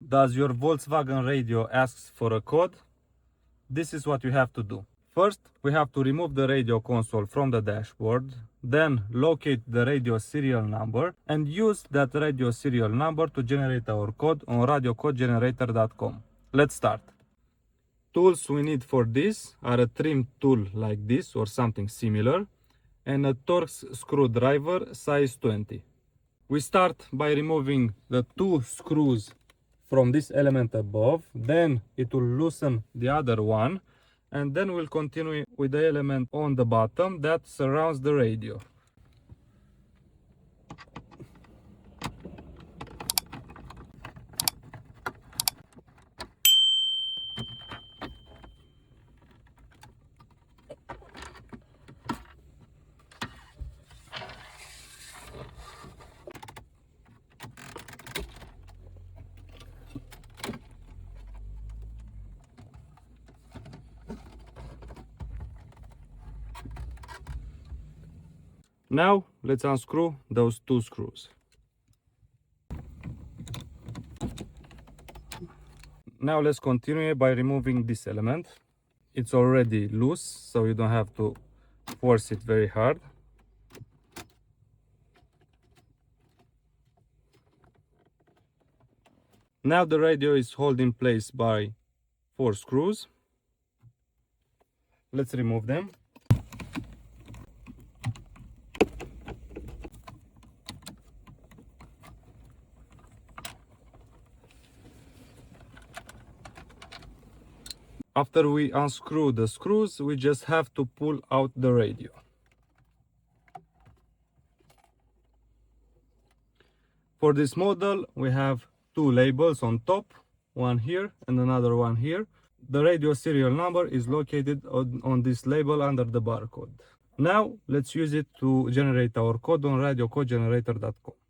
Does your Volkswagen radio asks for a code? This is what you have to do. First, we have to remove the radio console from the dashboard, then locate the radio serial number and use that radio serial number to generate our code on radiocodegenerator.com. Let's start. Tools we need for this are a trim tool like this or something similar and a Torx screwdriver size 20. We start by removing the two screws from this element above, then it will loosen the other one, and then we'll continue with the element on the bottom that surrounds the radio. Now let's unscrew those two screws. Now let's continue by removing this element. It's already loose, so you don't have to force it very hard. Now the radio is held in place by 4 screws. Let's remove them. After we unscrew the screws, we just have to pull out the radio. For this model, we have 2 labels on top, one here and another one here. The radio serial number is located on this label under the barcode. Now, let's use it to generate our code on radiocodegenerator.com.